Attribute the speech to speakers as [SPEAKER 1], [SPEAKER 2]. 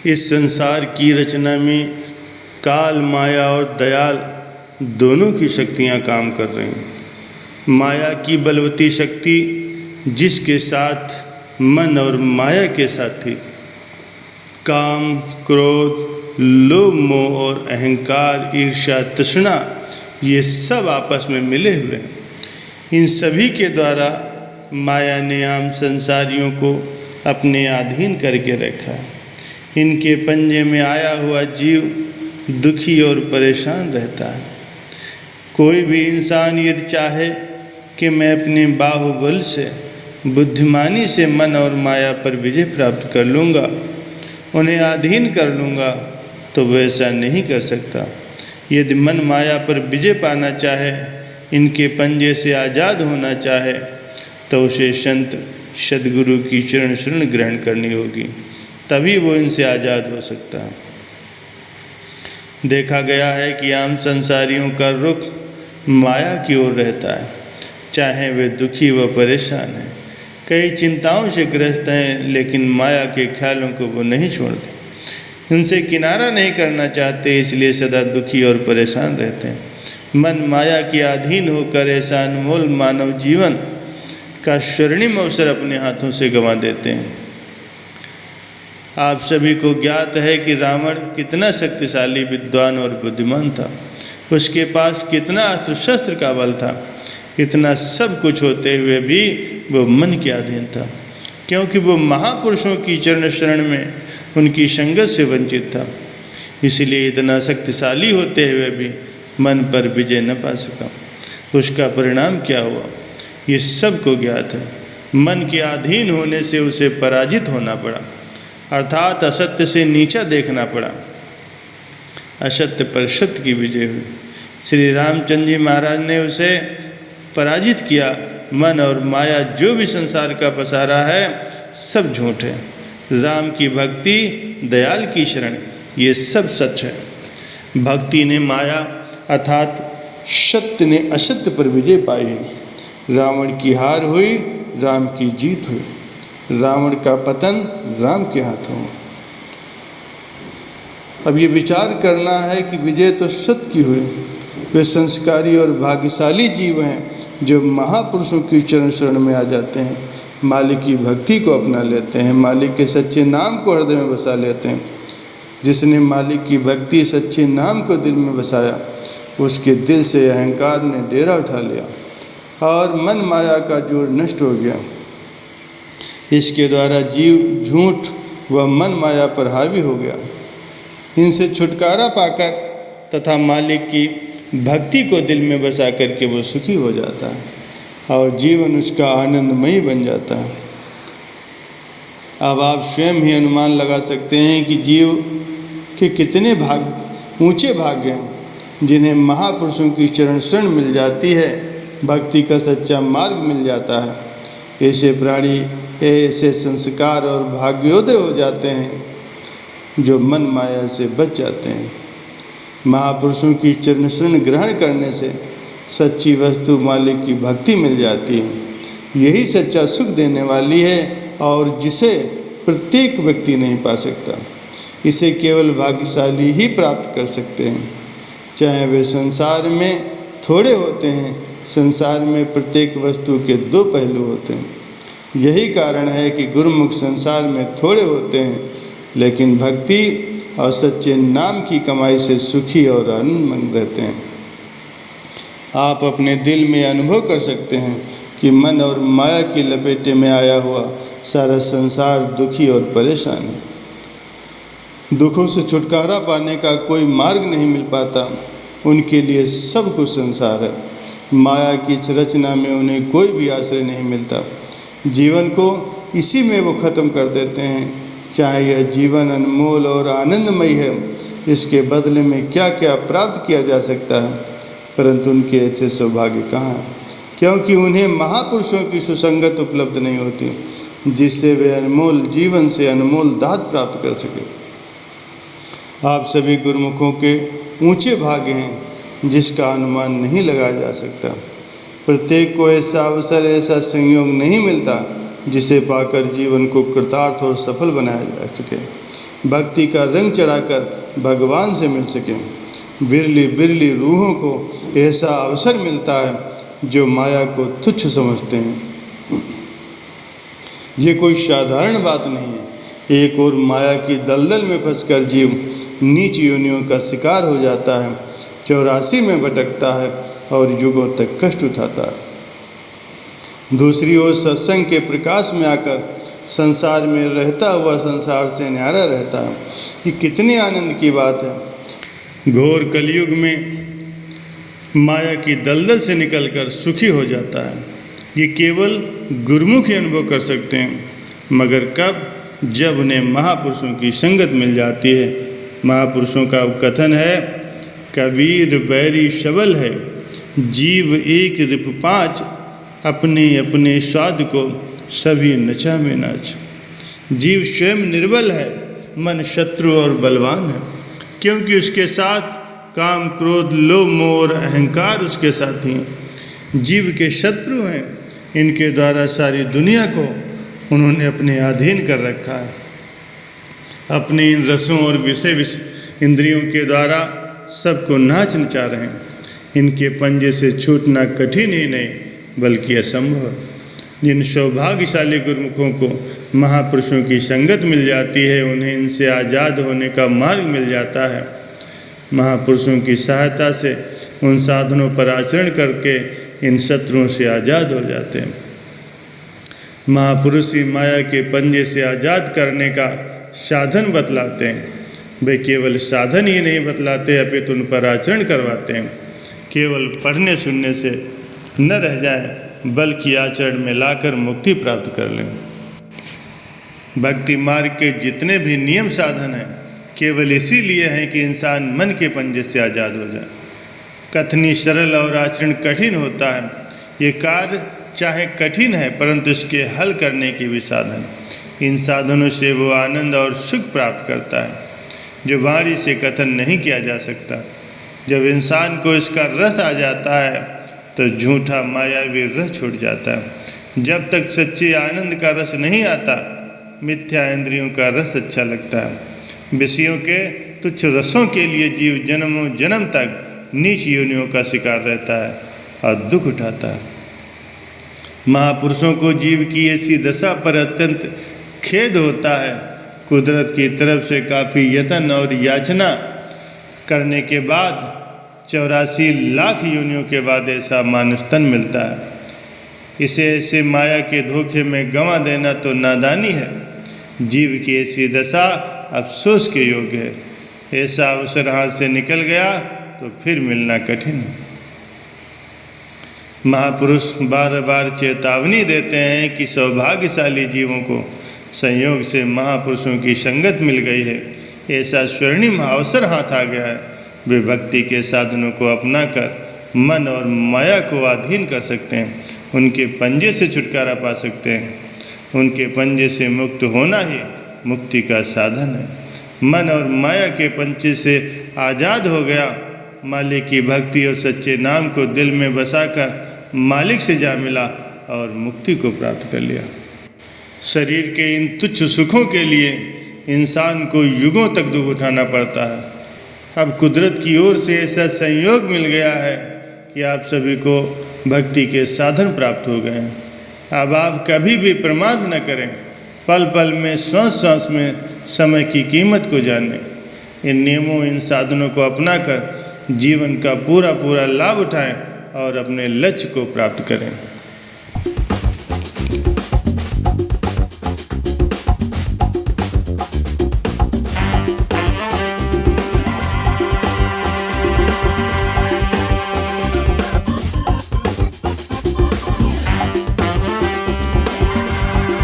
[SPEAKER 1] इस संसार की रचना में काल, माया और दयाल दोनों की शक्तियाँ काम कर रही हैं। माया की बलवती शक्ति जिसके साथ मन और माया के साथ थी, काम, क्रोध, लोभ, मोह और अहंकार, ईर्ष्या, तृष्णा, ये सब आपस में मिले हुए हैं। इन सभी के द्वारा माया ने आम संसारियों को अपने अधीन करके रखा है। इनके पंजे में आया हुआ जीव दुखी और परेशान रहता है। कोई भी इंसान यदि चाहे कि मैं अपने बाहुबल से, बुद्धिमानी से मन और माया पर विजय प्राप्त कर लूँगा, उन्हें अधीन कर लूँगा, तो वह ऐसा नहीं कर सकता। यदि मन माया पर विजय पाना चाहे, इनके पंजे से आज़ाद होना चाहे, तो उसे संत सद्गुरु की शरण ग्रहण करनी होगी, तभी वो इनसे आज़ाद हो सकता है। देखा गया है कि आम संसारियों का रुख माया की ओर रहता है, चाहे वे दुखी व परेशान हैं, कई चिंताओं से ग्रस्त हैं, लेकिन माया के ख्यालों को वो नहीं छोड़ते, उनसे किनारा नहीं करना चाहते, इसलिए सदा दुखी और परेशान रहते हैं। मन माया के अधीन होकर ऐसा अनमोल मानव जीवन का स्वर्णिम अवसर अपने हाथों से गंवा देते हैं। आप सभी को ज्ञात है कि रावण कितना शक्तिशाली, विद्वान और बुद्धिमान था। उसके पास कितना अस्त्र शस्त्र का बल था। इतना सब कुछ होते हुए भी वो मन के अधीन था, क्योंकि वो महापुरुषों की चरण शरण में उनकी संगत से वंचित था। इसलिए इतना शक्तिशाली होते हुए भी मन पर विजय न पा सका। उसका परिणाम क्या हुआ, ये सबको ज्ञात है। मन के अधीन होने से उसे पराजित होना पड़ा, अर्थात असत्य से नीचा देखना पड़ा। असत्य पर सत्य की विजय हुई। श्री रामचंद्र जी महाराज ने उसे पराजित किया। मन और माया जो भी संसार का पसारा है, सब झूठ है। राम की भक्ति, दयाल की शरण, ये सब सच है। भक्ति ने माया अर्थात सत्य ने असत्य पर विजय पाई है। रावण की हार हुई, राम की जीत हुई। रावण का पतन राम के हाथों। अब ये विचार करना है कि विजय तो सत्य की हुई। वे संस्कारी और भाग्यशाली जीव हैं जो महापुरुषों की चरण शरण में आ जाते हैं, मालिक की भक्ति को अपना लेते हैं, मालिक के सच्चे नाम को हृदय में बसा लेते हैं। जिसने मालिक की भक्ति, सच्चे नाम को दिल में बसाया, उसके दिल से अहंकार ने डेरा उठा लिया और मन माया का जोर नष्ट हो गया। इसके द्वारा जीव झूठ व मन माया पर हावी हो गया। इनसे छुटकारा पाकर तथा मालिक की भक्ति को दिल में बसा करके वो सुखी हो जाता है और जीवन उसका आनंदमयी बन जाता है। अब आप स्वयं ही अनुमान लगा सकते हैं कि जीव के कितने ऊंचे भाग्य हैं जिन्हें महापुरुषों की चरण शरण मिल जाती है, भक्ति का सच्चा मार्ग मिल जाता है। ऐसे प्राणी, ऐसे संस्कार और भाग्योदय हो जाते हैं जो मन माया से बच जाते हैं। महापुरुषों की चरण शरण ग्रहण करने से सच्ची वस्तु मालिक की भक्ति मिल जाती है। यही सच्चा सुख देने वाली है और जिसे प्रत्येक व्यक्ति नहीं पा सकता। इसे केवल भाग्यशाली ही प्राप्त कर सकते हैं, चाहे वे संसार में थोड़े होते हैं। संसार में प्रत्येक वस्तु के दो पहलू होते हैं। यही कारण है कि गुरुमुख संसार में थोड़े होते हैं, लेकिन भक्ति और सच्चे नाम की कमाई से सुखी और आनंदमंद रहते हैं। आप अपने दिल में अनुभव कर सकते हैं कि मन और माया की लपेटे में आया हुआ सारा संसार दुखी और परेशान है। दुखों से छुटकारा पाने का कोई मार्ग नहीं मिल पाता। उनके लिए सब कुछ संसार है। माया की इस रचना में उन्हें कोई भी आश्रय नहीं मिलता। जीवन को इसी में वो ख़त्म कर देते हैं। चाहे यह जीवन अनमोल और आनंदमय है, इसके बदले में क्या क्या प्राप्त किया जा सकता है, परंतु उनके ऐसे सौभाग्य कहाँ हैं, क्योंकि उन्हें महापुरुषों की सुसंगत उपलब्ध नहीं होती, जिससे वे अनमोल जीवन से अनमोल दात प्राप्त कर सके। आप सभी गुरुमुखों के ऊंचे भाग्य हैं जिसका अनुमान नहीं लगाया जा सकता। प्रत्येक को ऐसा अवसर, ऐसा संयोग नहीं मिलता जिसे पाकर जीवन को कृतार्थ और सफल बनाया जा सके। भक्ति का रंग चढ़ाकर भगवान से मिल सकें। विरली विरली रूहों को ऐसा अवसर मिलता है जो माया को तुच्छ समझते हैं। ये कोई साधारण बात नहीं है। एक और माया की दलदल में फंसकर जीव नीच योनियों का शिकार हो जाता है, 84 में भटकता है और युगों तक कष्ट उठाता है। दूसरी ओर सत्संग के प्रकाश में आकर संसार में रहता हुआ संसार से न्यारा रहता है। ये कितने आनंद की बात है। घोर कलयुग में माया की दलदल से निकलकर सुखी हो जाता है। ये केवल गुरुमुख ही अनुभव कर सकते हैं, मगर कब? जब उन्हें महापुरुषों की संगत मिल जाती है। महापुरुषों का कथन है, कबीर वैरी शबल है, जीव एक रिप पाँच, अपने अपने स्वाद को सभी नचा में नाच। जीव स्वयं निर्बल है, मन शत्रु और बलवान है, क्योंकि उसके साथ काम क्रोध लोभ मोह और अहंकार उसके साथी हैं। जीव के शत्रु हैं। इनके द्वारा सारी दुनिया को उन्होंने अपने अधीन कर रखा है। अपने इन रसों और विषय इंद्रियों के द्वारा सबको नाच नचा रहे हैं। इनके पंजे से छूटना कठिन ही नहीं बल्कि असंभव है। जिन सौभाग्यशाली गुरुमुखों को महापुरुषों की संगत मिल जाती है, उन्हें इनसे आज़ाद होने का मार्ग मिल जाता है। महापुरुषों की सहायता से उन साधनों पर आचरण करके इन शत्रुओं से आज़ाद हो जाते हैं। महापुरुष ही माया के पंजे से आज़ाद करने का साधन बतलाते हैं। वे केवल साधन ही नहीं बतलाते, अपितु उन पर आचरण करवाते हैं। केवल पढ़ने सुनने से न रह जाए, बल्कि आचरण में लाकर मुक्ति प्राप्त कर लें। भक्ति मार्ग के जितने भी नियम साधन हैं, केवल इसीलिए हैं कि इंसान मन के पंजे से आज़ाद हो जाए। कथनी सरल और आचरण कठिन होता है। ये कार्य चाहे कठिन है, परंतु इसके हल करने के भी साधन। इन साधनों से वो आनंद और सुख प्राप्त करता है जो वाणी से कथन नहीं किया जा सकता। जब इंसान को इसका रस आ जाता है तो झूठा मायावी रस छूट जाता है। जब तक सच्चे आनंद का रस नहीं आता, मिथ्या इंद्रियों का रस अच्छा लगता है। विषयों के तुच्छ रसों के लिए जीव जन्मों जन्म तक नीच योनियों का शिकार रहता है और दुख उठाता है। महापुरुषों को जीव की ऐसी दशा पर अत्यंत खेद होता है। कुदरत की तरफ से काफ़ी यत्न और याचना करने के बाद 84 लाख योनियों के बाद ऐसा मानव तन मिलता है। इसे ऐसे माया के धोखे में गंवा देना तो नादानी है। जीव की ऐसी दशा अफसोस के योग्य है। ऐसा अवसर हाथ से निकल गया तो फिर मिलना कठिन है। महापुरुष बार बार चेतावनी देते हैं कि सौभाग्यशाली जीवों को संयोग से महापुरुषों की संगत मिल गई है। ऐसा स्वर्णिम अवसर हाथ आ गया है। वे भक्ति के साधनों को अपनाकर मन और माया को अधीन कर सकते हैं। उनके पंजे से छुटकारा पा सकते हैं। उनके पंजे से मुक्त होना ही मुक्ति का साधन है। मन और माया के पंजे से आज़ाद हो गया। मालिक की भक्ति और सच्चे नाम को दिल में बसाकर मालिक से जा मिला और मुक्ति को प्राप्त कर लिया। शरीर के इन तुच्छ सुखों के लिए इंसान को युगों तक दुख उठाना पड़ता है। अब कुदरत की ओर से ऐसा संयोग मिल गया है कि आप सभी को भक्ति के साधन प्राप्त हो गए हैं। अब आप कभी भी प्रमाद न करें। पल पल में सांस सांस में समय की कीमत को जानें। इन नियमों इन साधनों को अपनाकर जीवन का पूरा पूरा लाभ उठाएं और अपने लक्ष्य को प्राप्त करें।